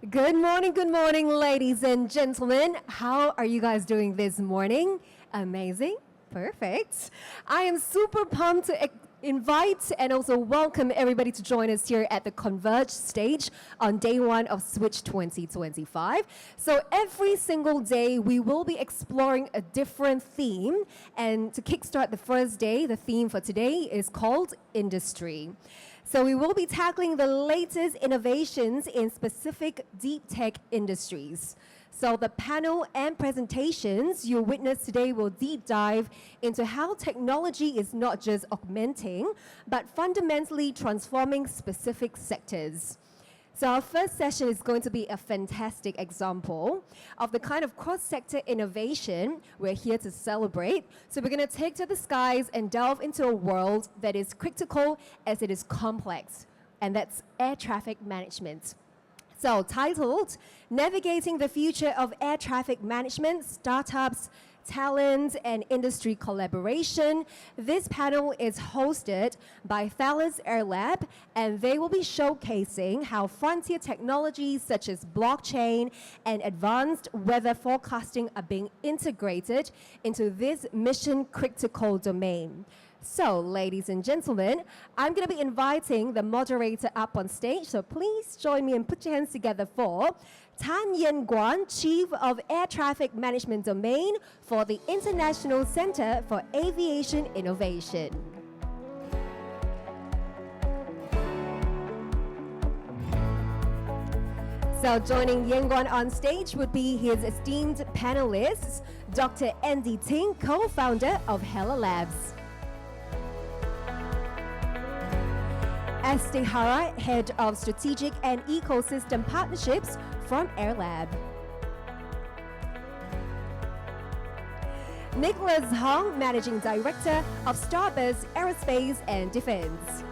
Good morning, ladies and gentlemen. How are you guys doing this morning? Amazing. Perfect. I am super pumped to invite and also welcome everybody to join us here at the Converge stage on day one of Switch 2025. So every single day we will be exploring a different theme, and to kickstart the first day, the theme for today is called Industry. So we will be tackling the latest innovations in specific deep tech industries. So the panel and presentations you'll witness today will deep dive into how technology is not just augmenting, but fundamentally transforming specific sectors. So our first session is going to be a fantastic example of the kind of cross-sector innovation we're here to celebrate. So we're going to take to the skies and delve into a world that is critical as it is complex, and that's air traffic management. So titled, Navigating the Future of Air Traffic Management, Startups, Talent, and Industry Collaboration. This panel is hosted by Thales Air Lab, and they will be showcasing how frontier technologies such as blockchain and advanced weather forecasting are being integrated into this mission-critical domain. So, ladies and gentlemen, I'm going to be inviting the moderator up on stage, so please join me and put your hands together for Tan Yen Guan, Chief of Air Traffic Management Domain for the International Center for Aviation Innovation. So joining Yen Guan on stage would be his esteemed panelists, Dr. Andy Ting, co-founder of Hella Labs. Esti Hara, Head of Strategic and Ecosystem Partnerships from Airlab. Nicholas Hong, Managing Director of Starbus Aerospace and Defense.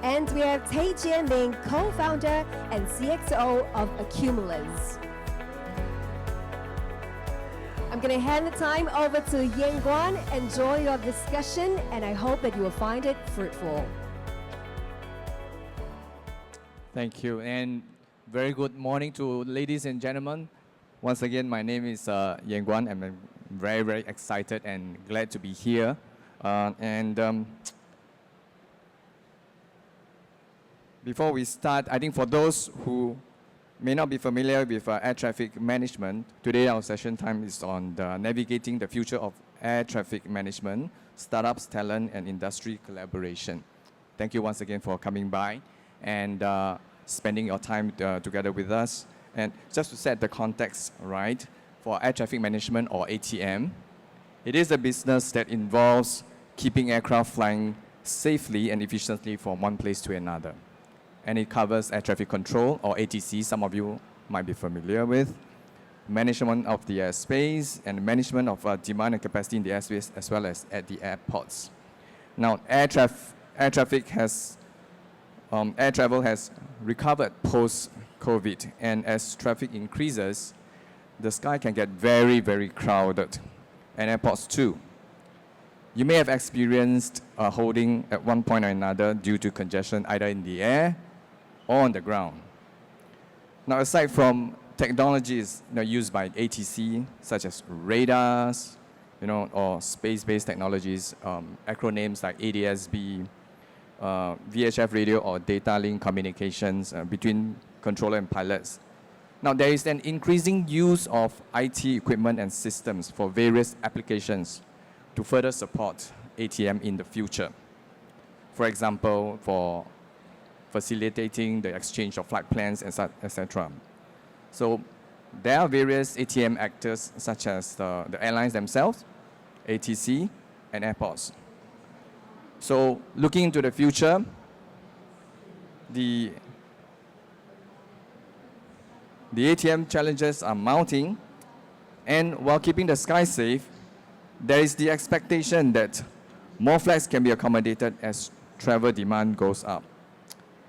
And we have Tay Jianming, co-founder and CXO of Accumulus. I'm going to hand the time over to Yen Guan. Enjoy your discussion, and I hope that you will find it fruitful. Thank you, and very good morning to ladies and gentlemen. Once again, my name is Yen Guan, and I'm very, very excited and glad to be here. Before we start, I think for those who may not be familiar with air traffic management, today our session time is on navigating the future of air traffic management, startups, talent, and industry collaboration. Thank you once again for coming by and spending your time together with us. And just to set the context right, for air traffic management or ATM, it is a business that involves keeping aircraft flying safely and efficiently from one place to another. And it covers air traffic control, or ATC, some of you might be familiar with, management of the airspace, and management of demand and capacity in the airspace, as well as at the airports. Now, air travel has recovered post-COVID, and as traffic increases, the sky can get very, very crowded, and airports too. You may have experienced holding at one point or another due to congestion either in the air or on the ground. Now, aside from technologies used by ATC, such as radars, or space-based technologies, acronyms like ADS-B, VHF radio or data link communications between controller and pilots. Now, there is an increasing use of IT equipment and systems for various applications to further support ATM in the future. For example, for facilitating the exchange of flight plans, etc. So there are various ATM actors such as the airlines themselves, ATC, and airports. So looking into the future, the ATM challenges are mounting, and while keeping the sky safe, there is the expectation that more flights can be accommodated as travel demand goes up,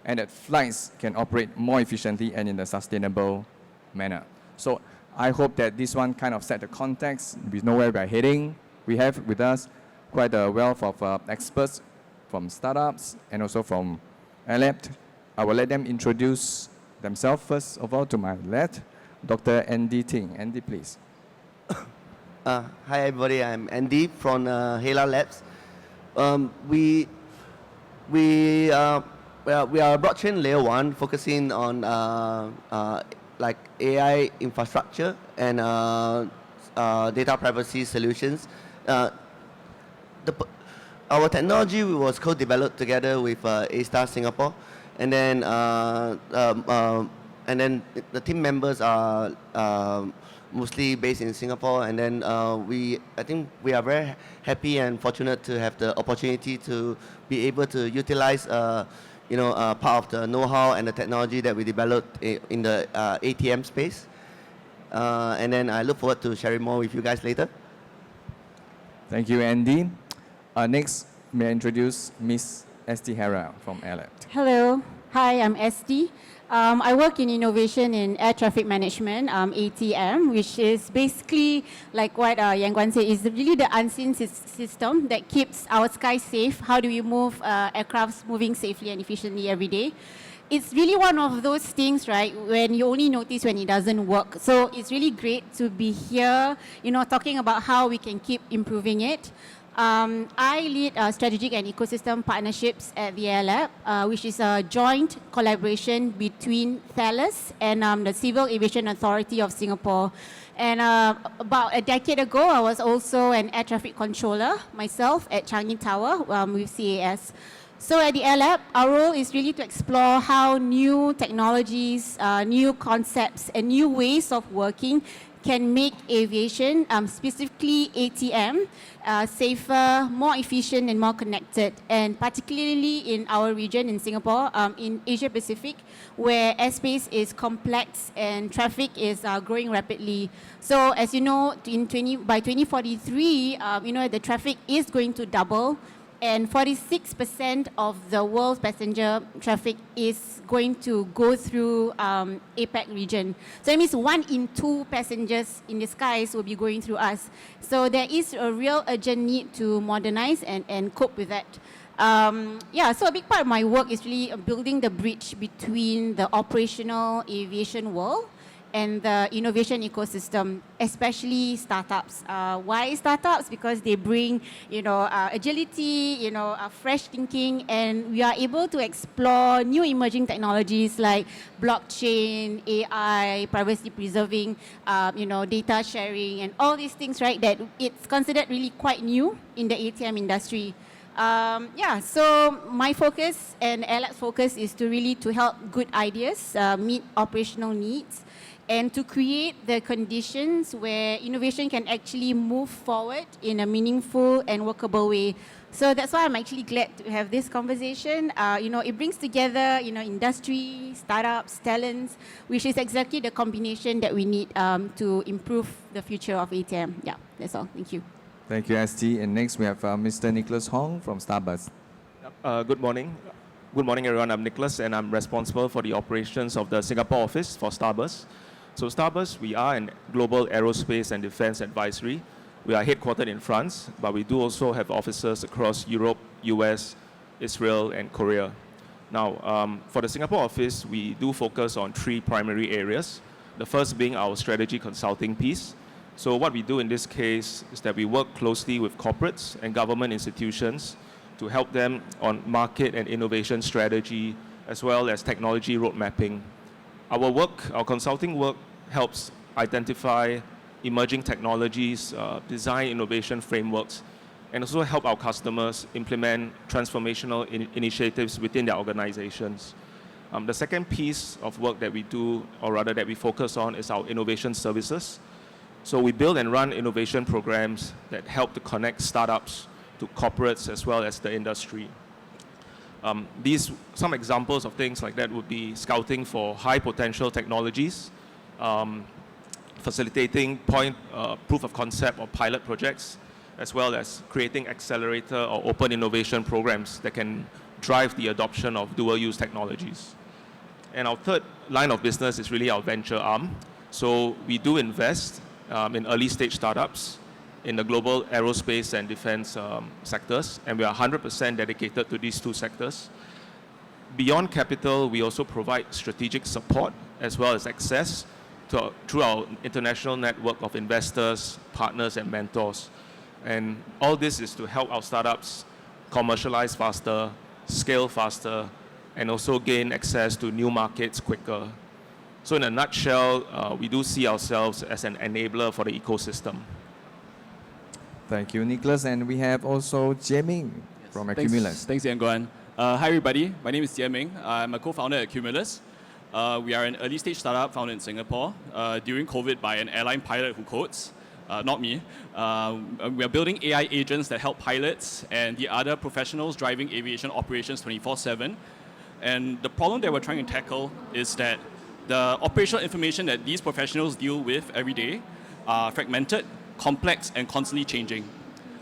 and that flights can operate more efficiently and in a sustainable manner. So I hope that this one kind of set the context. We know where we're heading. We have with us quite a wealth of experts from startups and also from Airlab I will let them introduce themselves. First of all, to my left, Dr. Andy Ting. Andy, please. Hi everybody, I'm Andy from Hela Labs. We are blockchain layer 1 focusing on like AI infrastructure and data privacy solutions. Our technology was co-developed together with A-Star Singapore, and then the team members are mostly based in Singapore, and then I think we are very happy and fortunate to have the opportunity to be able to utilize part of the know-how and the technology that we developed in the ATM space. And then I look forward to sharing more with you guys later. Thank you, Andy. Next, may I introduce Miss Esti Hera from Airlab. Hello. Hi, I'm Esti. I work in innovation in air traffic management, ATM, which is basically like what Yang Guan said, is really the unseen system that keeps our skies safe. How do we move aircrafts moving safely and efficiently every day? It's really one of those things, right, when you only notice when it doesn't work. So it's really great to be here, talking about how we can keep improving it. I lead strategic and ecosystem partnerships at the Air Lab, which is a joint collaboration between Thales and the Civil Aviation Authority of Singapore. And about a decade ago, I was also an air traffic controller myself at Changi Tower with CAS. So at the Air Lab, our role is really to explore how new technologies, new concepts, and new ways of working can make aviation, specifically ATM, safer, more efficient, and more connected. And particularly in our region in Singapore, in Asia Pacific, where airspace is complex and traffic is growing rapidly. So as you know, by 2043, the traffic is going to double. And 46% of the world's passenger traffic is going to go through APAC region. So it means 1 in 2 passengers in the skies will be going through us. So there is a real urgent need to modernize and cope with that. So a big part of my work is really building the bridge between the operational aviation world and the innovation ecosystem, especially startups. Why startups? Because they bring, agility, fresh thinking, and we are able to explore new emerging technologies like blockchain, AI, privacy preserving, data sharing, and all these things, right? That it's considered really quite new in the ATM industry. So my focus and Airlab's focus is to really to help good ideas meet operational needs, and to create the conditions where innovation can actually move forward in a meaningful and workable way. So that's why I'm actually glad to have this conversation. It brings together, industry, startups, talents, which is exactly the combination that we need to improve the future of ATM. Yeah, that's all. Thank you. Thank you, ST. And next, we have Mr. Nicholas Hong from Starbucks. Good morning. Good morning, everyone. I'm Nicholas, and I'm responsible for the operations of the Singapore office for Starbucks. So Starbucks, we are an global aerospace and defense advisory. We are headquartered in France, but we do also have offices across Europe, US, Israel, and Korea. Now, for the Singapore office, we do focus on 3 primary areas. The first being our strategy consulting piece. So what we do in this case is that we work closely with corporates and government institutions to help them on market and innovation strategy, as well as technology road mapping. Our consulting work helps identify emerging technologies, design innovation frameworks, and also help our customers implement transformational initiatives within their organizations. The second piece of work that we do, or rather that we focus on, is our innovation services. So we build and run innovation programs that help to connect startups to corporates as well as the industry. Some examples of things like that would be scouting for high potential technologies, facilitating proof of concept or pilot projects, as well as creating accelerator or open innovation programs that can drive the adoption of dual use technologies. And our third line of business is really our venture arm. So we do invest in early stage startups in the global aerospace and defense sectors, and we are 100% dedicated to these 2 sectors. beyond capital, we also provide strategic support as well as access through our international network of investors, partners, and mentors. And all this is to help our startups commercialize faster, scale faster, and also gain access to new markets quicker. So in a nutshell, we do see ourselves as an enabler for the ecosystem. Thank you, Nicholas. And we have also Jieming from Accumulus. Thanks, Yan Guan. Hi, everybody. My name is Jieming. I'm a co-founder at Accumulus. We are an early-stage startup founded in Singapore during COVID by an airline pilot who codes, not me. We are building AI agents that help pilots and the other professionals driving aviation operations 24/7. And the problem that we're trying to tackle is that the operational information that these professionals deal with every day are fragmented, complex, and constantly changing.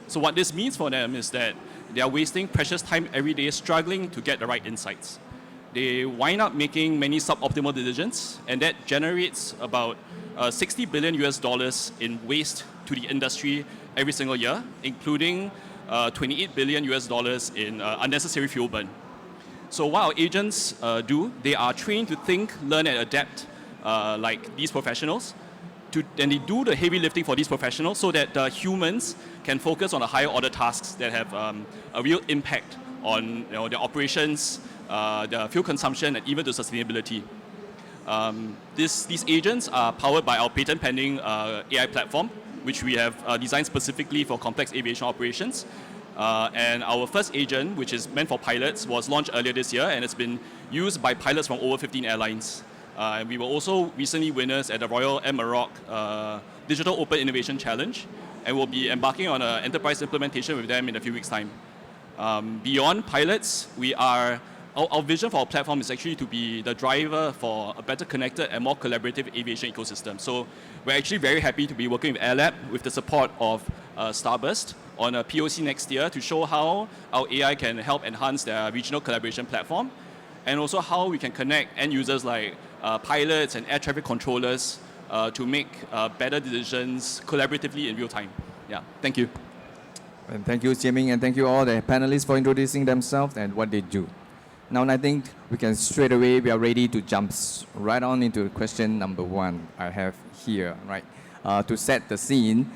So what this means for them is that they are wasting precious time every day struggling to get the right insights. They wind up making many suboptimal decisions, and that generates about 60 billion US dollars in waste to the industry every single year, including 28 billion US dollars in unnecessary fuel burn. So what our agents do, they are trained to think, learn, and adapt like these professionals. And they do the heavy lifting for these professionals so that humans can focus on the higher order tasks that have a real impact on their operations, the fuel consumption, and even the sustainability. These agents are powered by our patent pending AI platform, which we have designed specifically for complex aviation operations. And our first agent, which is meant for pilots, was launched earlier this year, and it's been used by pilots from over 15 airlines. And we were also recently winners at the Royal Air Maroc Digital Open Innovation Challenge, and we'll be embarking on an enterprise implementation with them in a few weeks' time. Beyond pilots, our vision for our platform is actually to be the driver for a better connected and more collaborative aviation ecosystem. So we're actually very happy to be working with AirLab with the support of Starburst on a POC next year to show how our AI can help enhance their regional collaboration platform, and also how we can connect end users like pilots and air traffic controllers to make better decisions collaboratively in real time. Yeah, thank you. And thank you, Jieming, and thank you all the panelists for introducing themselves and what they do. Now I think we can straight away, we are ready to jump right on into question number one I have here, right? To set the scene,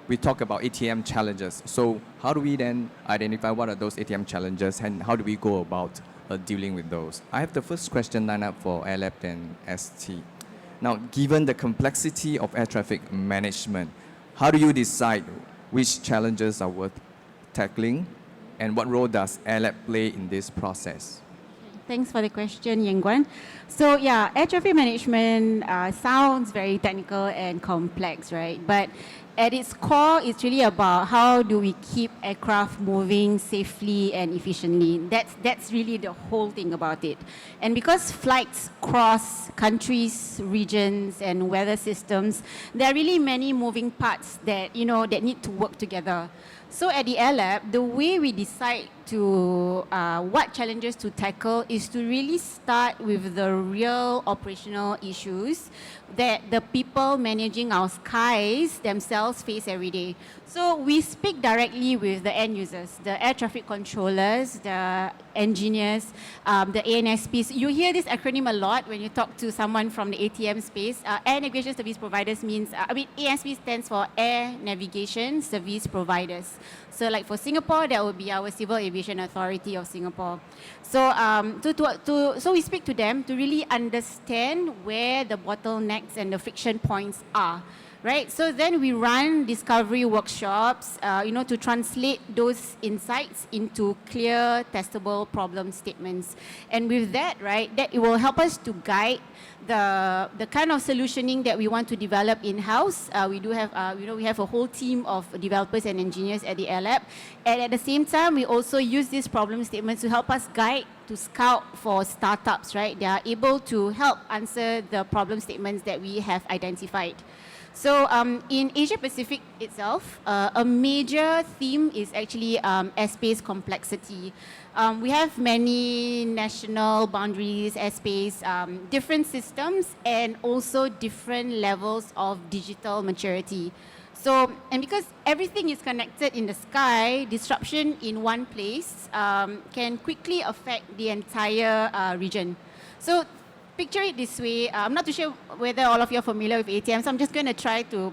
we talk about ATM challenges. So how do we then identify what are those ATM challenges and how do we go about dealing with those? I have the first question lined up for AirLab and ST. Now, given the complexity of air traffic management, how do you decide which challenges are worth tackling, and what role does AirLab play in this process? Thanks for the question, Yan Guan. So yeah, air traffic management sounds very technical and complex, right? But at its core, it's really about how do we keep aircraft moving safely and efficiently. That's really the whole thing about it. And because flights cross countries, regions, and weather systems, there are really many moving parts that that need to work together. So at the Air Lab, the way we decide to what challenges to tackle is to really start with the real operational issues that the people managing our skies themselves face every day. So we speak directly with the end users, the air traffic controllers, the engineers, the ANSPs. You hear this acronym a lot when you talk to someone from the ATM space. Air Navigation Service Providers means, ANSP stands for Air Navigation Service Providers. So like for Singapore, that would be our Civil Aviation Authority of Singapore. So, so we speak to them to really understand where the bottlenecks and the friction points are. Right, so then we run discovery workshops, to translate those insights into clear, testable problem statements. And with that, right, that it will help us to guide the kind of solutioning that we want to develop in-house. We do have, we have a whole team of developers and engineers at the Air Lab. And at the same time, we also use these problem statements to help us guide, to scout for startups, right? They are able to help answer the problem statements that we have identified. So in Asia Pacific itself, a major theme is actually airspace complexity. We have many national boundaries, airspace, different systems, and also different levels of digital maturity. So, and because everything is connected in the sky, disruption in one place can quickly affect the entire region. So, picture it this way. I'm not too sure whether all of you are familiar with ATM, so I'm just going to try to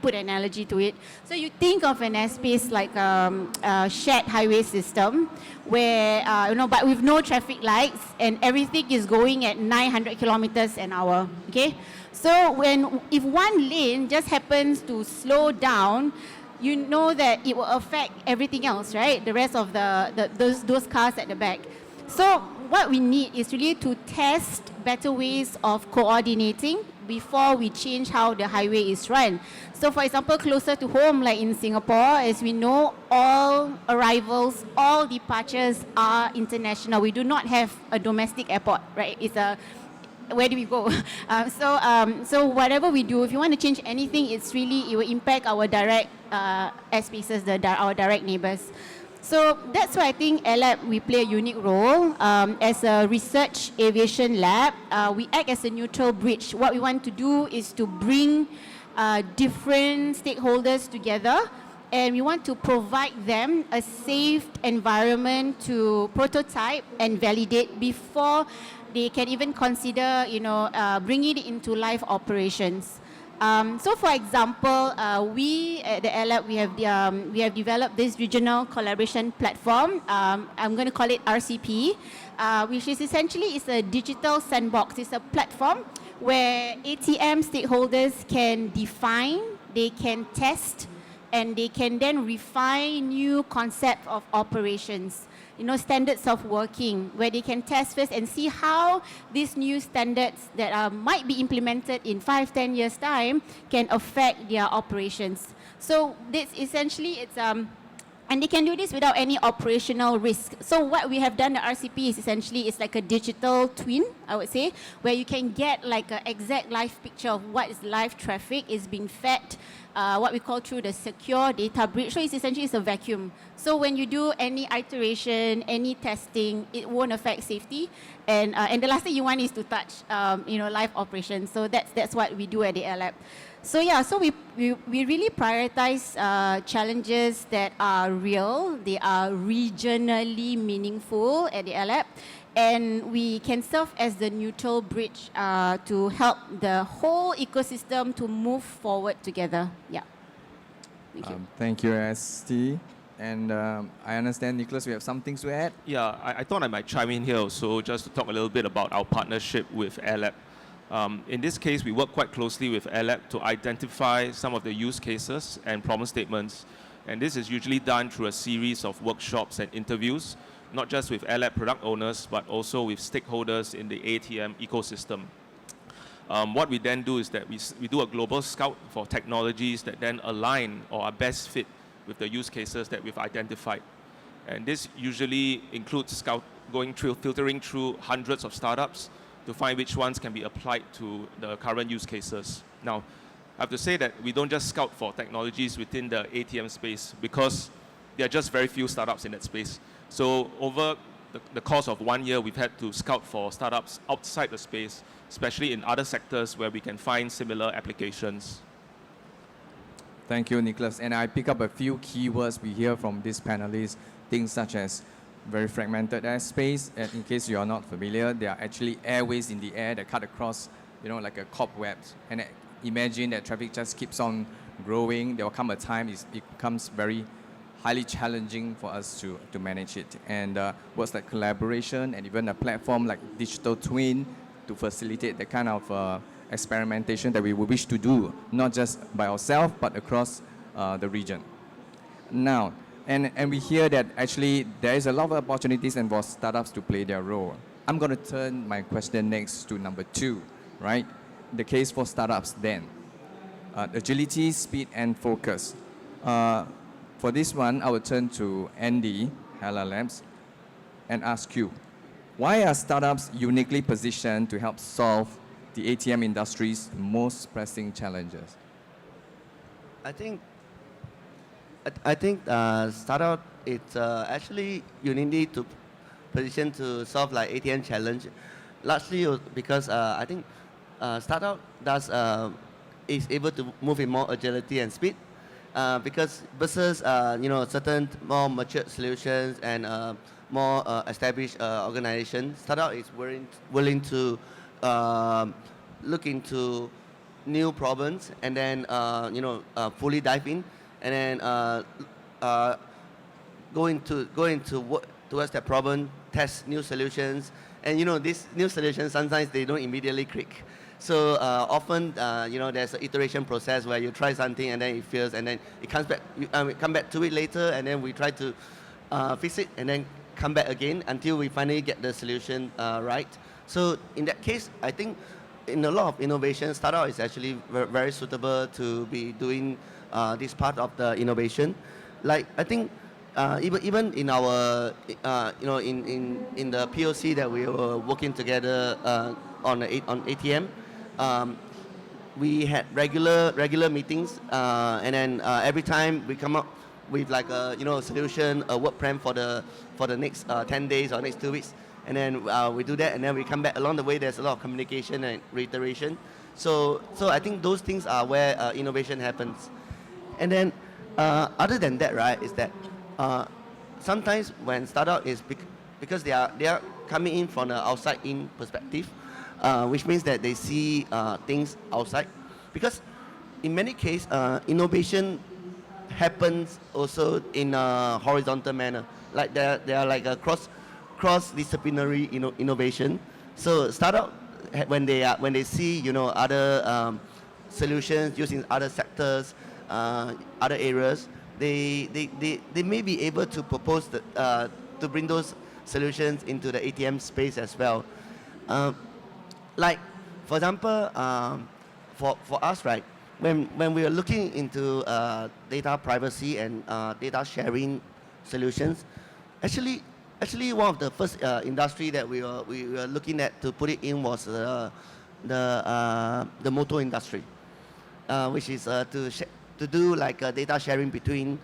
put an analogy to it. So, you think of an airspace like a shared highway system where, but with no traffic lights and everything is going at 900 kilometers an hour, okay? So if one lane just happens to slow down, you know that it will affect everything else, right? The rest of those cars at the back. So what we need is really to test better ways of coordinating before we change how the highway is run. So for example, closer to home, like in Singapore, as we know, all arrivals, all departures are international. We do not have a domestic airport, right? Where do we go? So whatever we do, if you want to change anything, it will impact our direct airspaces, our direct neighbors. So that's why I think AirLab, we play a unique role. As a research aviation lab, we act as a neutral bridge. What we want to do is to bring different stakeholders together, and we want to provide them a safe environment to prototype and validate before they can even consider, bringing it into live operations. So, for example, we at the AirLab, we have developed this regional collaboration platform. I'm going to call it RCP, which is essentially a digital sandbox. It's a platform where ATM stakeholders can define, they can test, and they can then refine new concepts of operations. Standards of working, where they can test first and see how these new standards that might be implemented in 5-10 years' time can affect their operations. So this essentially, and they can do this without any operational risk. So what we have done at RCP is essentially, it's like a digital twin, I would say, where you can get like an exact live picture of what is live traffic is being fed, what we call through the secure data bridge. So it's essentially a vacuum. So when you do any iteration, any testing, it won't affect safety. And the last thing you want is to touch, live operations. So that's what we do at the AirLab. So yeah, so we really prioritize challenges that are real, they are regionally meaningful at the AirLab, and we can serve as the neutral bridge to help the whole ecosystem to move forward together. Yeah. Thank you. Thank you, ST. And I understand, Nicholas, we have some things to add. Yeah, I thought I might chime in here also just to talk a little bit about our partnership with AirLab. In this case, we work quite closely with AirLab to identify some of the use cases and problem statements. And this is usually done through a series of workshops and interviews, not just with AirLab product owners, but also with stakeholders in the ATM ecosystem. What we then do is that we do a global scout for technologies that then align or are best fit with the use cases that we've identified. And this usually includes filtering through hundreds of startups to find which ones can be applied to the current use cases. Now, I have to say that we don't just scout for technologies within the ATM space because there are just very few startups in that space. So over the course of 1 year, we've had to scout for startups outside the space, especially in other sectors where we can find similar applications. Thank you, Nicholas. And I pick up a few keywords we hear from these panelists, things such as very fragmented airspace. And in case you are not familiar, there are actually airways in the air that cut across, like a cobweb. And imagine that traffic just keeps on growing. There will come a time it becomes very highly challenging for us to manage it. And words like collaboration and even a platform like digital twin to facilitate the kind of experimentation that we would wish to do, not just by ourselves, but across the region. Now, and we hear that actually there is a lot of opportunities and for startups to play their role. I'm going to turn my question next to number 2, right? The case for startups then. Agility, speed, and focus. For this one, I will turn to Andy, Hala Labs, and ask you, why are startups uniquely positioned to help solve the ATM industry's most pressing challenges? I think startup it's actually uniquely to position to solve like ATM challenge, largely because I think startup is able to move in more agility and speed, because versus certain more mature solutions and more established organization, startup is willing to look into new problems and then fully dive in and then uh, go into work towards that problem, test new solutions, and these new solutions sometimes they don't immediately click. So often there's an iteration process where you try something and then it fails and then it comes back. We come back to it later and then we try to fix it and then come back again until we finally get the solution right. So in that case, I think in a lot of innovation, startup is actually very suitable to be doing this part of the innovation. Like I think even in our in the POC that we were working together on ATM, we had regular meetings and then every time we come up with like a solution, a work plan for the next 10 days or next 2 weeks, and then we do that and then we come back. Along the way there's a lot of communication and reiteration, so I think those things are where innovation happens. And then other than that, right, is that sometimes when startup is because they are coming in from the outside in perspective, which means that they see things outside, because in many cases innovation happens also in a horizontal manner, like they are like a cross disciplinary innovation. So startup when they see other solutions used in other sectors, other areas, they may be able to propose to bring those solutions into the ATM space as well. Like for example, for us, right, when we are looking into data privacy and data sharing solutions, actually one of the first industry that we were looking at to put it in was the motor industry, which is to do like data sharing between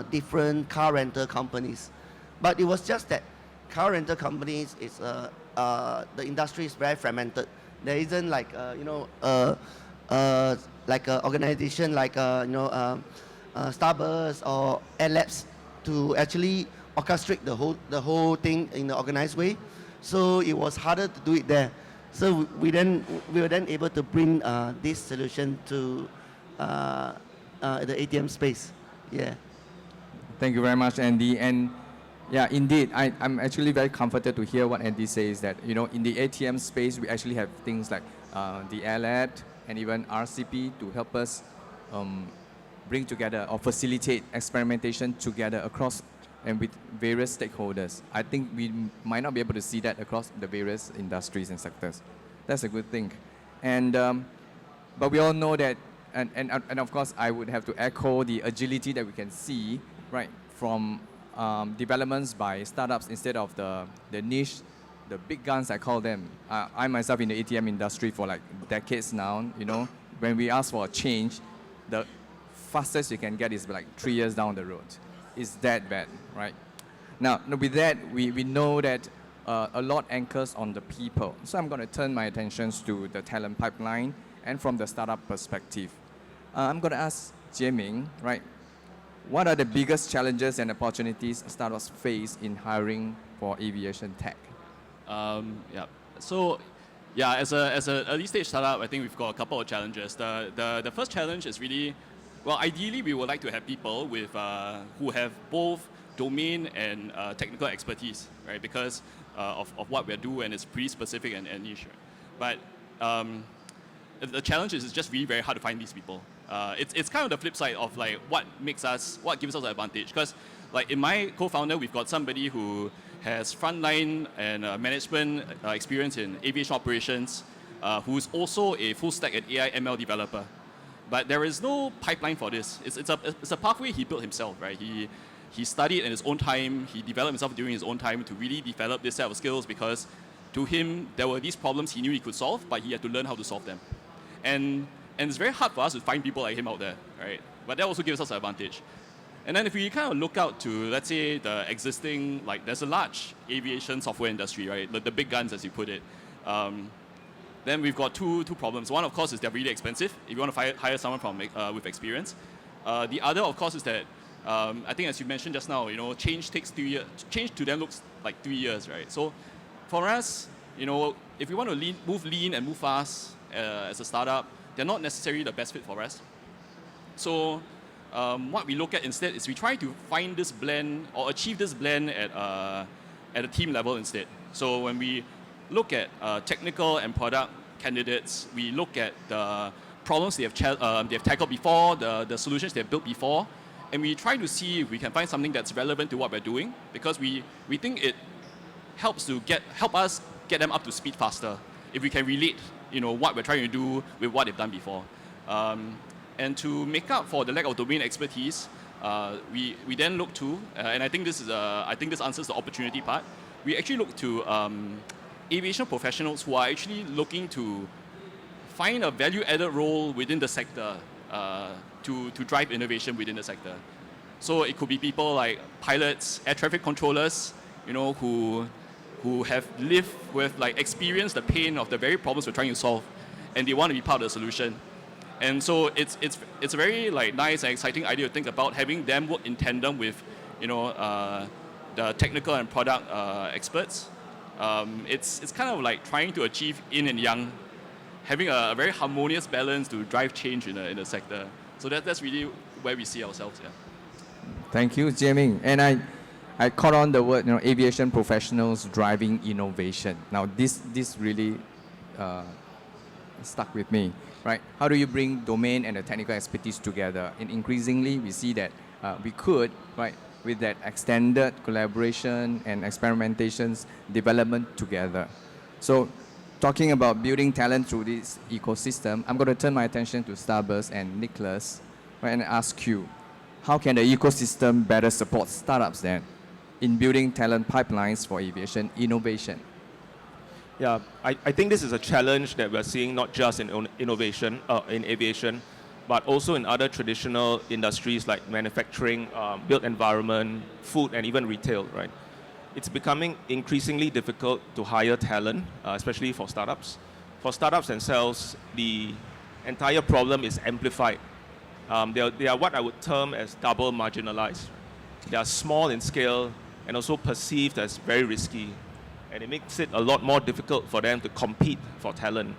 different car rental companies. But it was just that car rental companies is the industry is very fragmented. There isn't like like an organization like Starburst or Air Labs to actually orchestrate the whole thing in an organized way. So it was harder to do it there. So we were then able to bring this solution to the ATM space. Yeah. Thank you very much, Andy. And yeah, indeed, I'm actually very comforted to hear what Andy says, that in the ATM space we actually have things like the ALAT and even RCP to help us bring together or facilitate experimentation together across and with various stakeholders. I think we might not be able to see that across the various industries and sectors. That's a good thing. And but we all know that, and of course I would have to echo the agility that we can see, right, from developments by startups instead of the niche, the big guns I call them. I myself in the ATM industry for like decades now, when we ask for a change, the fastest you can get is like 3 years down the road. It's that bad, right? Now with that, we know that a lot anchors on the people. So I'm going to turn my attentions to the talent pipeline and from the startup perspective. I'm going to ask Jieming, right? What are the biggest challenges and opportunities startups face in hiring for aviation tech? Yeah. So, yeah, as an early stage startup, I think we've got a couple of challenges. The first challenge is really, well, ideally we would like to have people with who have both domain and technical expertise, right? Because of what we do, and it's pretty specific and niche. But the challenge is it's just really very hard to find these people. It's kind of the flip side of like what gives us an advantage. Because like in my co-founder, we've got somebody who has frontline and management experience in aviation operations, who's also a full stack and AI ML developer. But there is no pipeline for this. It's a pathway he built himself, right? He studied in his own time. He developed himself during his own time to really develop this set of skills, because to him there were these problems he knew he could solve, but he had to learn how to solve them. And it's very hard for us to find people like him out there, right? But that also gives us an advantage. And then if we kind of look out to, let's say, the existing, like there's a large aviation software industry, right? The big guns, as you put it. Then we've got two problems. One, of course, is they're really expensive if you want to hire someone with experience. The other, of course, is that I think, as you mentioned just now, change takes 2 years. Change to them looks like 3 years, right? So for us, if we want to move lean and move fast as a startup, they're not necessarily the best fit for us. So what we look at instead is we try to find this blend or achieve this blend at a team level instead. So when we look at technical and product candidates, we look at the problems they have tackled before, the solutions they have built before, and we try to see if we can find something that's relevant to what we're doing, because we think it help us get them up to speed faster if we can relate what we're trying to do with what they've done before. And to make up for the lack of domain expertise, we then look to, and I think this answers the opportunity part. We actually look to aviation professionals who are actually looking to find a value-added role within the sector to drive innovation within the sector. So it could be people like pilots, air traffic controllers, who have lived with, experienced the pain of the very problems we're trying to solve, and they want to be part of the solution. And so it's a very nice and exciting idea to think about, having them work in tandem with the technical and product experts. It's kind of like trying to achieve yin and yang, having a very harmonious balance to drive change in the sector. So that's really where we see ourselves. Yeah. Thank you, Jiaming. And I caught on the word, aviation professionals driving innovation. Now, this really stuck with me, right? How do you bring domain and the technical expertise together? And increasingly, we see that we could, right, with that extended collaboration and experimentations, development together. So, talking about building talent through this ecosystem, I'm going to turn my attention to Starburst and Nicholas, right, and ask you, how can the ecosystem better support startups then in building talent pipelines for aviation innovation? Yeah, I think this is a challenge that we're seeing not just in innovation, in aviation, but also in other traditional industries like manufacturing, built environment, food, and even retail, right? It's becoming increasingly difficult to hire talent, especially for startups. For startups themselves, the entire problem is amplified. They are what I would term as double marginalized. They are small in scale and also perceived as very risky. And it makes it a lot more difficult for them to compete for talent.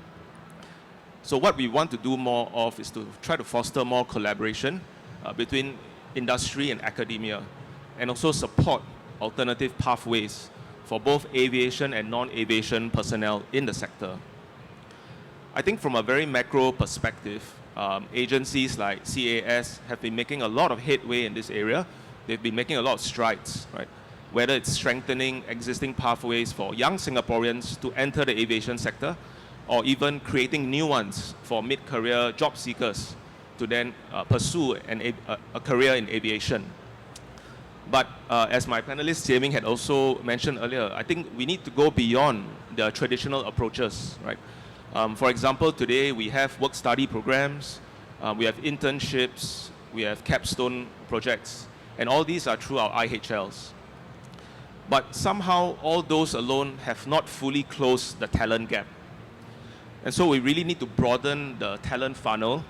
So what we want to do more of is to try to foster more collaboration between industry and academia, and also support alternative pathways for both aviation and non-aviation personnel in the sector. I think from a very macro perspective, agencies like CAS have been making a lot of headway in this area. They've been making a lot of strides, right? Whether it's strengthening existing pathways for young Singaporeans to enter the aviation sector, or even creating new ones for mid-career job seekers to then pursue a career in aviation. But as my panelist Jiaming had also mentioned earlier, I think we need to go beyond the traditional approaches, right? For example, today we have work-study programs, we have internships, we have capstone projects, and all these are through our IHLs. But somehow all those alone have not fully closed the talent gap. And so we really need to broaden the talent funnel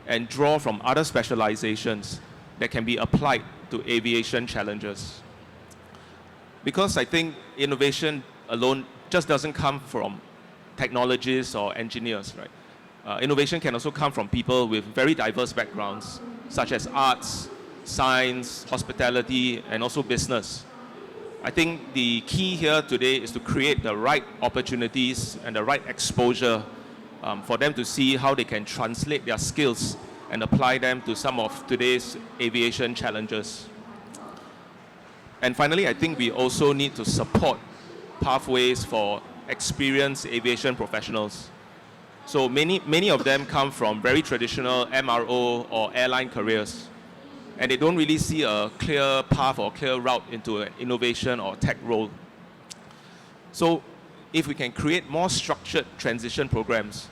and draw from other specializations that can be applied to aviation challenges. Because I think innovation alone just doesn't come from technologists or engineers, right? Innovation can also come from people with very diverse backgrounds, such as arts, science, hospitality, and also business. I think the key here today is to create the right opportunities and the right exposure for them to see how they can translate their skills and apply them to some of today's aviation challenges. And finally, I think we also need to support pathways for experienced aviation professionals. So many of them come from very traditional MRO or airline careers, and they don't really see a clear path or clear route into an innovation or tech role. So if we can create more structured transition programs,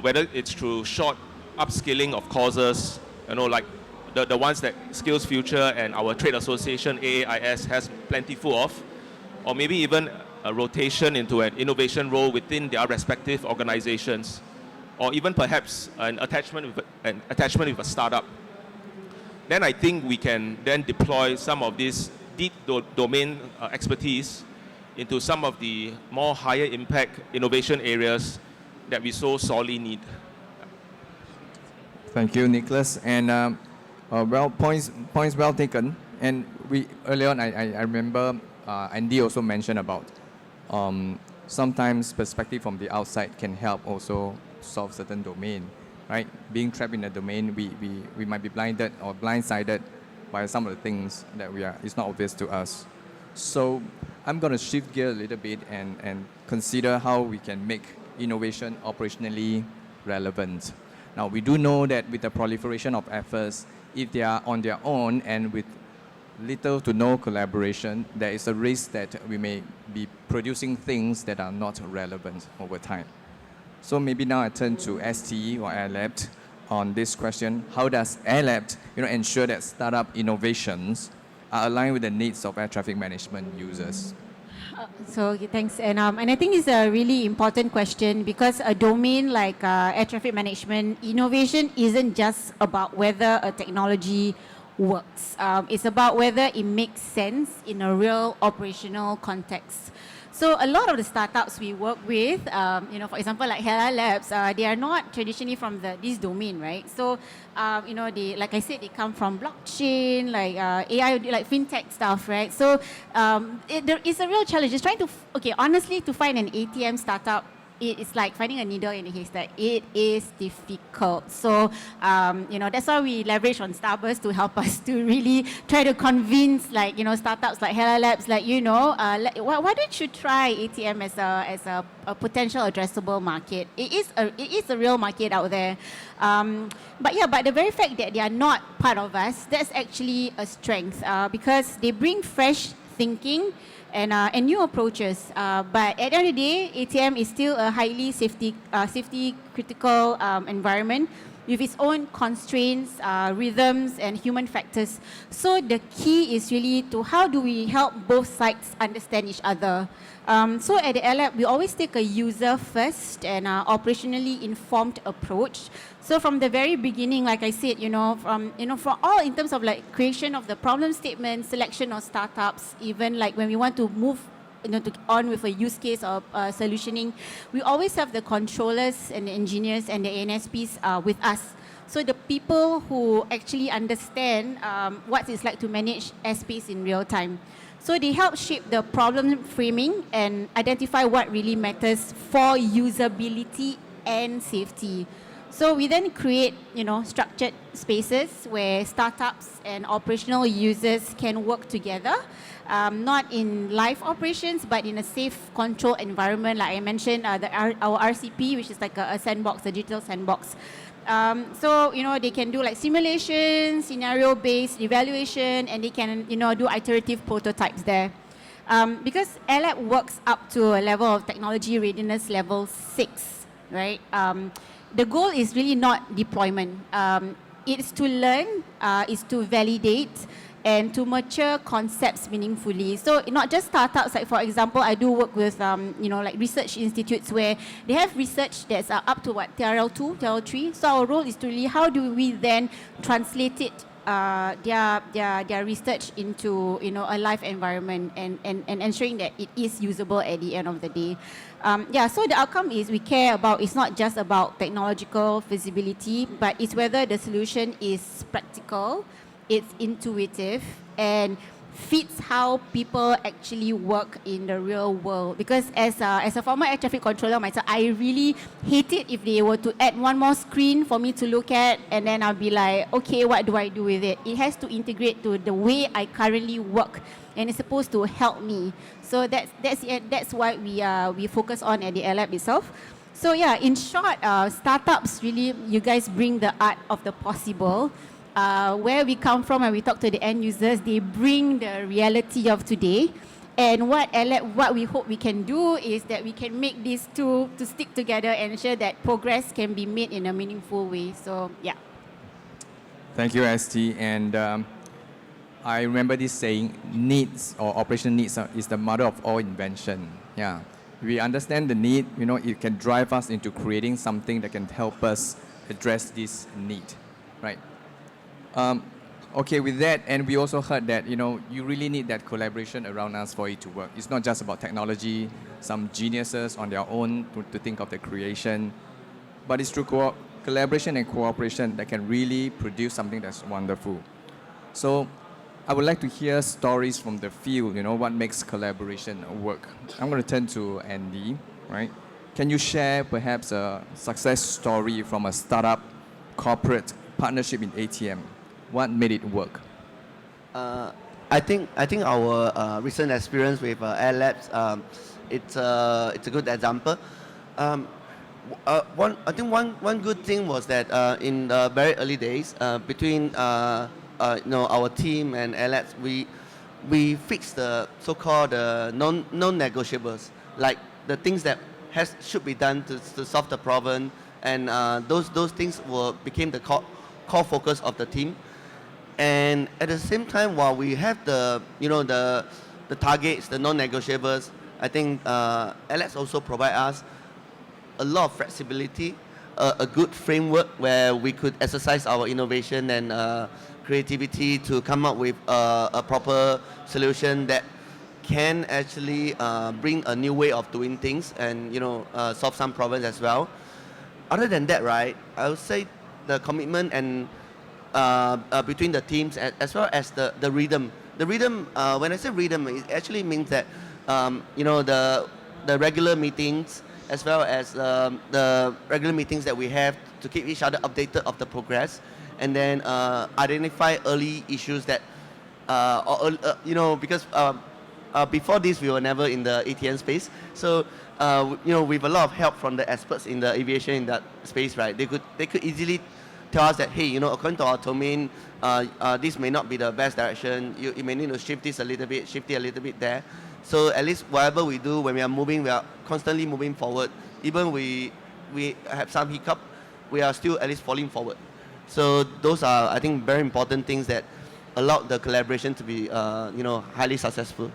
whether it's through short upskilling of courses, like the ones that Skills Future and our trade association AAIS has plentiful of, or maybe even a rotation into an innovation role within their respective organizations, or even perhaps an attachment with a startup. then I think we can then deploy some of this deep domain expertise into some of the more higher impact innovation areas that we so sorely need. Thank you, Nicholas. And well, points well taken. And we earlier on, I remember Andy also mentioned about sometimes perspective from the outside can help also solve certain domain, right? Being trapped in a domain, we might be blinded or blindsided by some of the things that it's not obvious to us. So I'm going to shift gear a little bit and consider how we can make innovation operationally relevant. Now, we do know that with the proliferation of efforts, if they are on their own and with little to no collaboration, there is a risk that we may be producing things that are not relevant over time. So maybe now I turn to STE or AirLab on this question. How does AirLab ensure that startup innovations are aligned with the needs of air traffic management users? Okay, thanks. And I think it's a really important question because a domain like air traffic management, innovation isn't just about whether a technology works. It's about whether it makes sense in a real operational context. So a lot of the startups we work with, for example, like Hella Labs, they are not traditionally from this domain, right? So, they, like I said, they come from blockchain, like AI, like fintech stuff, right? So there is a real challenge. It's trying to, honestly, to find an ATM startup, it's like finding a needle in a haystack. It is difficult. So, that's why we leverage on Starburst to help us to really try to convince, startups like Hella Labs, why don't you try ATM as a potential addressable market? It is a real market out there. But the very fact that they are not part of us, that's actually a strength because they bring fresh thinking and new approaches. But at the end of the day, ATM is still a highly safety critical environment with its own constraints, rhythms, and human factors. So the key is really to how do we help both sides understand each other. So at the LLab, we always take a user-first and operationally informed approach. So from the very beginning, like I said, for all in terms of like creation of the problem statement, selection of startups, even like when we want to move on with a use case of solutioning, we always have the controllers and the engineers and the ANSPs with us. So the people who actually understand what it's like to manage airspace in real time. So they help shape the problem framing and identify what really matters for usability and safety. So we then create, structured spaces where startups and operational users can work together, not in live operations, but in a safe control environment. Like I mentioned, our RCP, which is like a sandbox, a digital sandbox. So, they can do like simulation, scenario-based evaluation, and they can, do iterative prototypes there. Because AirLab works up to a level of technology readiness level 6, right? The goal is really not deployment. It's to learn, it's to validate, and to mature concepts meaningfully. So not just startups, like for example, I do work with, like research institutes where they have research that's up to TRL 2, TRL 3. So our role is to really, how do we then translate it, their research into, a live environment and ensuring that it is usable at the end of the day. So the outcome is we care about, it's not just about technological feasibility, but it's whether the solution is practical, it's intuitive, and fits how people actually work in the real world. Because as a former air traffic controller myself, I really hate it if they were to add one more screen for me to look at, and then I'll be like, okay, what do I do with it? It has to integrate to the way I currently work, and it's supposed to help me. So that's what we focus on at the AirLab itself. So yeah, in short, startups really, you guys bring the art of the possible. Where we come from and we talk to the end users, they bring the reality of today. And what we hope we can do is that we can make these two to stick together and ensure that progress can be made in a meaningful way. So, yeah. Thank you, ST. And I remember this saying, needs or operational needs is the mother of all invention. Yeah. We understand the need, it can drive us into creating something that can help us address this need, right? Okay, with that, and we also heard that, you really need that collaboration around us for it to work. It's not just about technology, some geniuses on their own to think of the creation, but it's through collaboration and cooperation that can really produce something that's wonderful. So I would like to hear stories from the field, what makes collaboration work. I'm going to turn to Andy, right? Can you share perhaps a success story from a startup corporate partnership in ATM? What made it work? I think our recent experience with Air Labs, it's a good example. One good thing was that in the very early days, between our team and Air Labs, we fixed the so-called non-negotiables, like the things that should be done to solve the problem, and those things became the core focus of the team. And at the same time, while we have the targets, the non-negotiables, I think Alex also provide us a lot of flexibility, a good framework where we could exercise our innovation and creativity to come up with a proper solution that can actually bring a new way of doing things and solve some problems as well. Other than that, right, I would say the commitment and between the teams as well as the rhythm. The rhythm, when I say rhythm, it actually means that the regular meetings as well as the regular meetings that we have to keep each other updated of the progress, and then identify early issues that because before this we were never in the ATM space, so with a lot of help from the experts in the aviation in that space, right, they could easily tell us that, hey, according to our domain, this may not be the best direction. You may need to shift this a little bit, shift it a little bit there. So at least whatever we do, when we are moving, we are constantly moving forward. Even we have some hiccup, we are still at least falling forward. So those are, I think, very important things that allowed the collaboration to be, highly successful.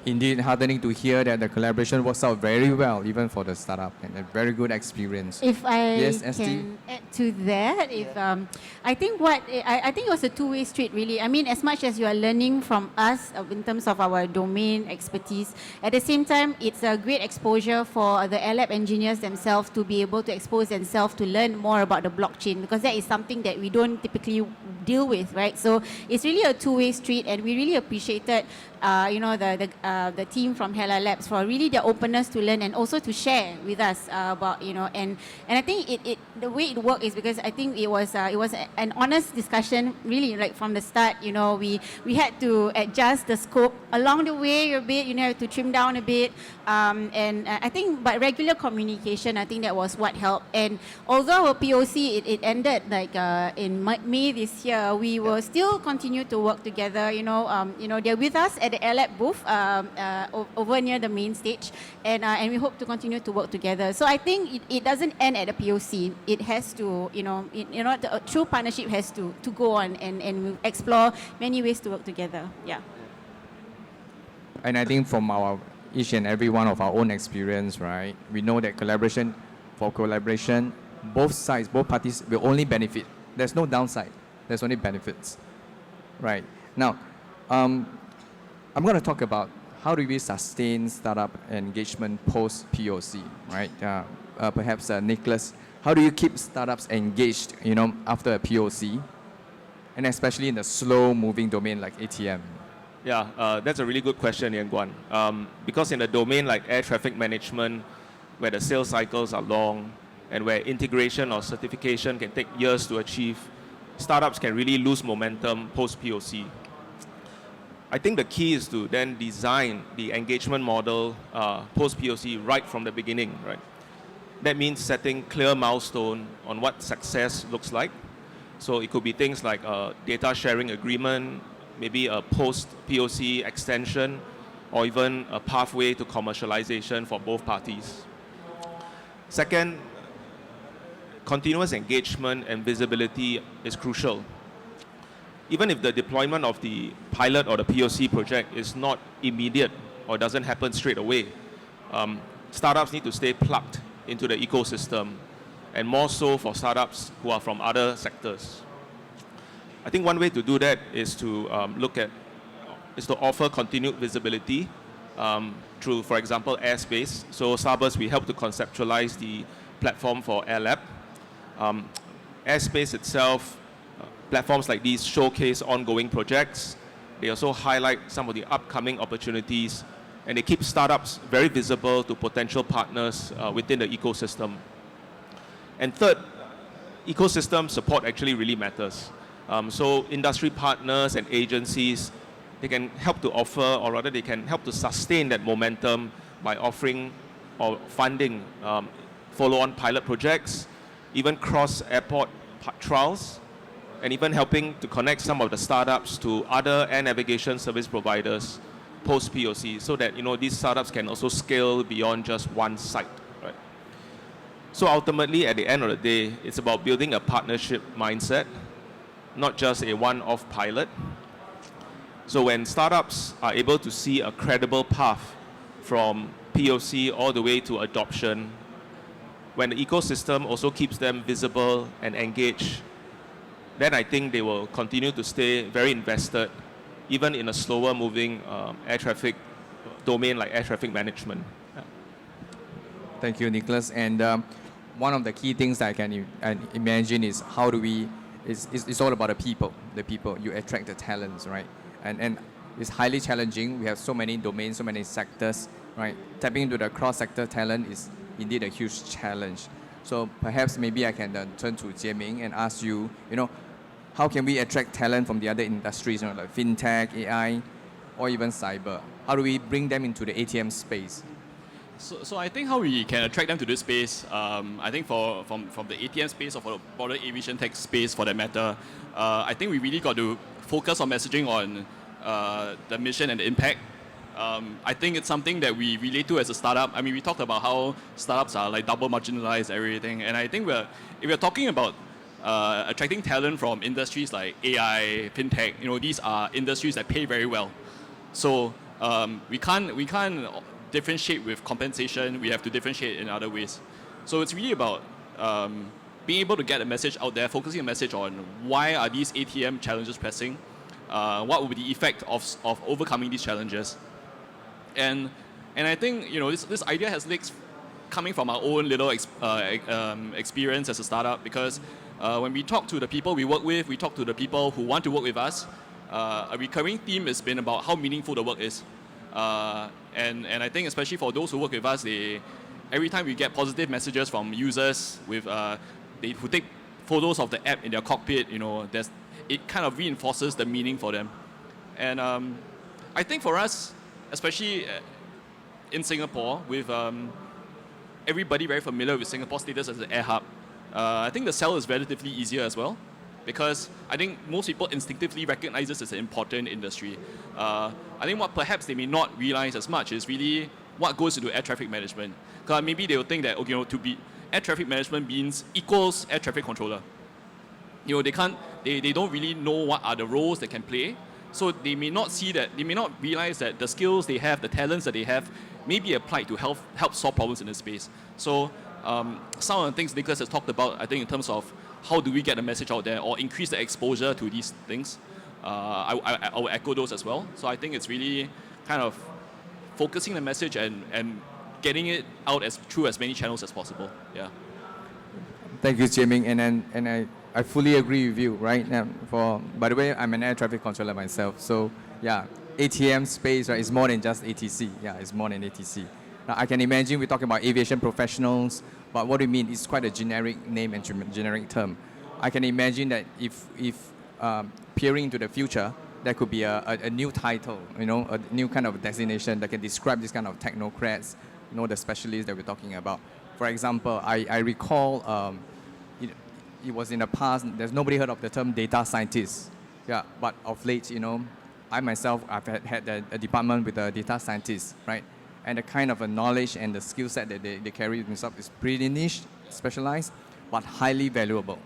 Indeed, heartening to hear that the collaboration works out very well, even for the startup, and a very good experience. If I Yes, can ST? add to that, I think I think it was a two-way street, really. I mean, as much as you are learning from us in terms of our domain expertise, at the same time, it's a great exposure for the Air Lab engineers themselves to be able to expose themselves to learn more about the blockchain, because that is something that we don't typically deal with, right? So it's really a two-way street, and we really appreciated the team from Hella Labs for really their openness to learn and also to share with us about and I think the way it worked is because I think it was an honest discussion, really, like from the start. We had to adjust the scope along the way a bit, to trim down a bit, and I think but regular communication, I think that was what helped. And although our POC it ended like in May this year, we will still continue to work together. They're with us at the Air Lab booth over near the main stage, and we hope to continue to work together. So I think it doesn't end at the POC. It has to, the true partnership has to go on and explore many ways to work together. Yeah. And I think from each and every one of our own experience, right, we know that for collaboration, both sides, both parties will only benefit. There's no downside. There's only benefits. Right. Now, I'm going to talk about how do we sustain startup engagement post-POC, right? Perhaps Nicholas, how do you keep startups engaged, after a POC, and especially in the slow-moving domain like ATM? Yeah, that's a really good question, Yan Guan. Because in a domain like air traffic management, where the sales cycles are long and where integration or certification can take years to achieve, startups can really lose momentum post-POC. I think the key is to then design the engagement model post-POC right from the beginning, right? That means setting clear milestone on what success looks like. So it could be things like a data sharing agreement, maybe a post-POC extension, or even a pathway to commercialization for both parties. Second, continuous engagement and visibility is crucial. Even if the deployment of the pilot or the POC project is not immediate or doesn't happen straight away, startups need to stay plugged into the ecosystem, and more so for startups who are from other sectors. I think one way to do that is to offer continued visibility through, for example, airspace. So Starburst, we help to conceptualize the platform for AirLab. Airspace itself, platforms like these showcase ongoing projects. They also highlight some of the upcoming opportunities, and they keep startups very visible to potential partners within the ecosystem. And third, ecosystem support actually really matters. So industry partners and agencies, they can help to offer, or rather they can help to sustain that momentum by offering or funding follow-on pilot projects, even cross-airport trials, and even helping to connect some of the startups to other air navigation service providers post-POC, so that these startups can also scale beyond just one site. Right? So ultimately, at the end of the day, it's about building a partnership mindset, not just a one-off pilot. So when startups are able to see a credible path from POC all the way to adoption, when the ecosystem also keeps them visible and engaged, then I think they will continue to stay very invested, even in a slower moving air traffic domain like air traffic management. Yeah. Thank you, Nicholas. And one of the key things I can imagine is how do we, it's all about the people. You attract the talents, right? And it's highly challenging. We have so many domains, so many sectors, right? Tapping into the cross-sector talent is indeed a huge challenge. So perhaps maybe I can turn to Jie-Ming and ask you, how can we attract talent from the other industries, like fintech, AI, or even cyber? How do we bring them into the ATM space? So I think how we can attract them to this space, I think from the ATM space or for the broader aviation tech space for that matter, I think we really got to focus on messaging on the mission and the impact. I think it's something that we relate to as a startup. I mean, we talked about how startups are like double marginalized, everything, and I think if we're talking about attracting talent from industries like AI, fintech, these are industries that pay very well. So we can't differentiate with compensation. We have to differentiate in other ways. So it's really about being able to get a message out there, focusing a message on why are these ATM challenges pressing, what will be the effect of overcoming these challenges. And I think this idea has legs coming from our own little experience as a startup, because when we talk to the people we work with, we talk to the people who want to work with us, a recurring theme has been about how meaningful the work is. And I think especially for those who work with us, every time we get positive messages from users who take photos of the app in their cockpit, it kind of reinforces the meaning for them. And I think for us, especially in Singapore, with everybody very familiar with Singapore's status as an air hub, I think the sell is relatively easier as well, because I think most people instinctively recognize this as an important industry. I think what perhaps they may not realize as much is really what goes into air traffic management. Because maybe they will think that to be air traffic management equals air traffic controller. They don't really know what are the roles they can play. So they may not see that, they may not realize that the skills they have, the talents that they have, may be applied to help solve problems in this space. So some of the things Nicholas has talked about, I think in terms of how do we get the message out there or increase the exposure to these things, I will echo those as well. So I think it's really kind of focusing the message and getting it out through as many channels as possible. Yeah. Thank you, Jie-Ming, and I fully agree with you, right? By the way, I'm an air traffic controller myself, so yeah, ATM space, right, is more than just ATC. Yeah, it's more than ATC. Now, I can imagine we're talking about aviation professionals, but what do you mean? It's quite a generic name and generic term. I can imagine that if peering into the future, there could be a new title, a new kind of designation that can describe this kind of technocrats, the specialists that we're talking about. For example, I recall it was in the past, there's nobody heard of the term data scientist. Yeah, but of late, I myself, I've had a department with a data scientist, right? And the kind of a knowledge and the skill set that they carry themselves is pretty niche, specialized, but highly valuable.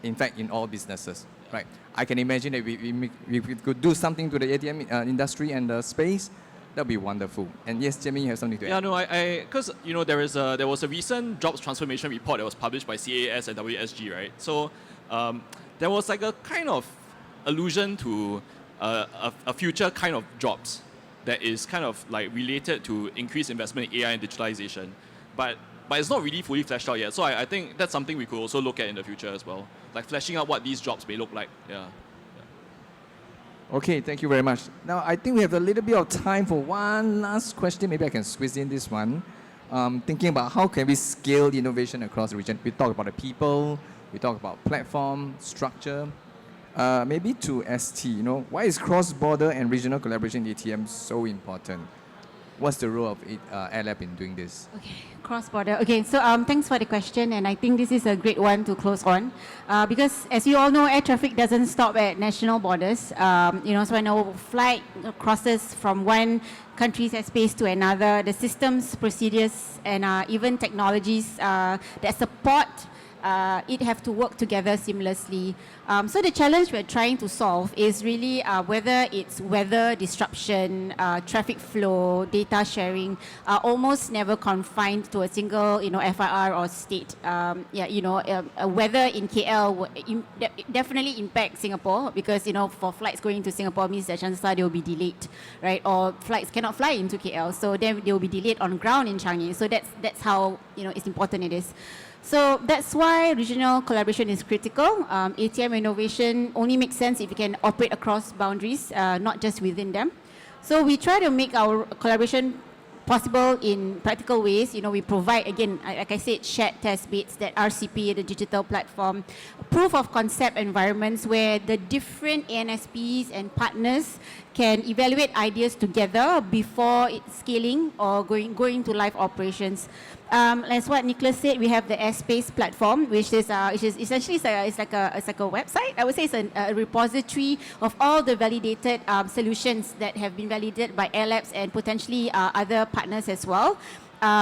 In fact, in all businesses, right? I can imagine that we could do something to the ATM industry and the space. That'd be wonderful. And yes, Jie-Ming, you have something to add. Yeah, no, because there was a recent jobs transformation report that was published by CAS and WSG, right? So there was like a kind of allusion to a future kind of jobs that is kind of like related to increased investment in AI and digitalization. But it's not really fully fleshed out yet. So I think that's something we could also look at in the future as well. Like fleshing out what these jobs may look like. Yeah. Okay, thank you very much. Now, I think we have a little bit of time for one last question. Maybe I can squeeze in this one. Thinking about how can we scale innovation across the region. We talk about the people, we talk about platform, structure. Maybe to ST, why is cross-border and regional collaboration in ATM so important? What's the role of AirLab in doing this? Okay, cross-border. Okay, so thanks for the question, and I think this is a great one to close on, because as you all know, air traffic doesn't stop at national borders. So when a flight crosses from one country's airspace to another, the systems, procedures, and even technologies that support it have to work together seamlessly. So the challenge we're trying to solve is really whether it's weather disruption, traffic flow, data sharing, almost never confined to a single, FIR or state. Weather in KL definitely impacts Singapore because, for flights going to Singapore means that chances are they will be delayed, right? Or flights cannot fly into KL, so then they will be delayed on ground in Changi. So that's how, it's important it is. So that's why regional collaboration is critical. ATM innovation only makes sense if you can operate across boundaries, not just within them. So we try to make our collaboration possible in practical ways. We provide, again, like I said, shared test beds, that RCP, the digital platform, proof of concept environments where the different ANSPs and partners can evaluate ideas together before it's scaling or going to live operations. As what Nicholas said, we have the airspace platform, which is essentially it's like a website. I would say it's a repository of all the validated solutions that have been validated by AirLabs and potentially other partners as well.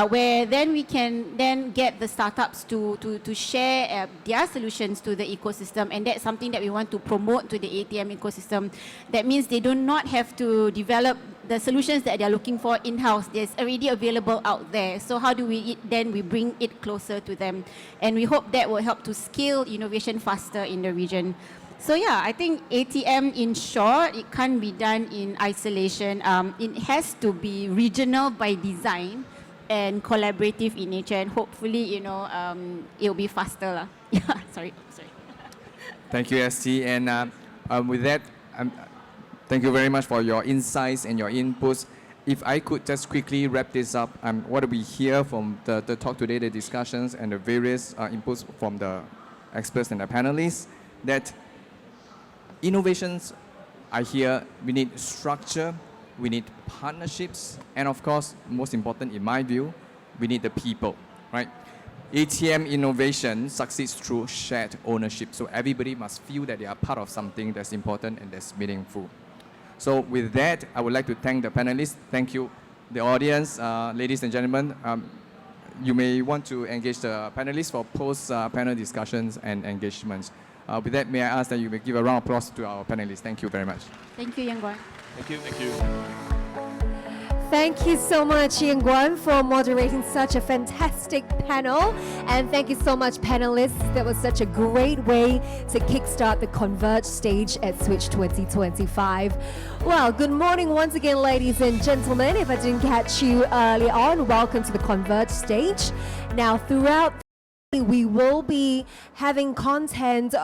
Where then we can then get the startups to share their solutions to the ecosystem, and that's something that we want to promote to the ATM ecosystem. That means they do not have to develop the solutions that they're looking for in-house. There's already available out there. So how do we bring it closer to them? And we hope that will help to scale innovation faster in the region. So yeah, I think ATM, in short, it can't be done in isolation. It has to be regional by design and collaborative in nature, and hopefully, it'll be faster lah. Yeah, sorry. Thank you, ST. And with that, thank you very much for your insights and your inputs. If I could just quickly wrap this up, what we hear from the talk today, the discussions and the various inputs from the experts and the panelists, that innovations, I hear we need structure, we need partnerships, and of course, most important in my view, we need the people, right? ATM innovation succeeds through shared ownership. So everybody must feel that they are part of something that's important and that's meaningful. So with that, I would like to thank the panelists. Thank you, the audience. Ladies and gentlemen, you may want to engage the panelists for post-panel discussions and engagements. With that, may I ask that you may give a round of applause to our panelists. Thank you very much. Thank you, Yang Guan. Thank you. Thank you. Thank you so much, Ian Guan, for moderating such a fantastic panel. And thank you so much, panelists. That was such a great way to kickstart the Converge stage at Switch 2025. Well, good morning once again, ladies and gentlemen. If I didn't catch you early on, welcome to the Converge stage. Now, throughout we will be having content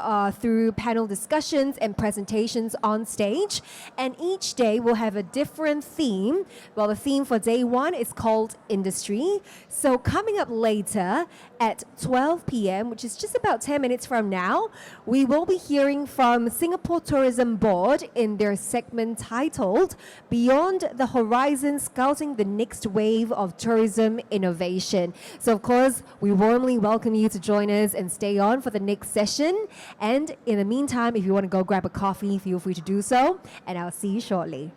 through panel discussions and presentations on stage, and each day will have a different theme. Well, the theme for day one is called Industry. So coming up later at 12 p.m., which is just about 10 minutes from now, we will be hearing from Singapore Tourism Board in their segment titled Beyond the Horizon, Scouting the Next Wave of Tourism Innovation. So of course, we warmly welcome you to join us and stay on for the next session. And in the meantime, if you want to go grab a coffee, feel free to do so. And I'll see you shortly.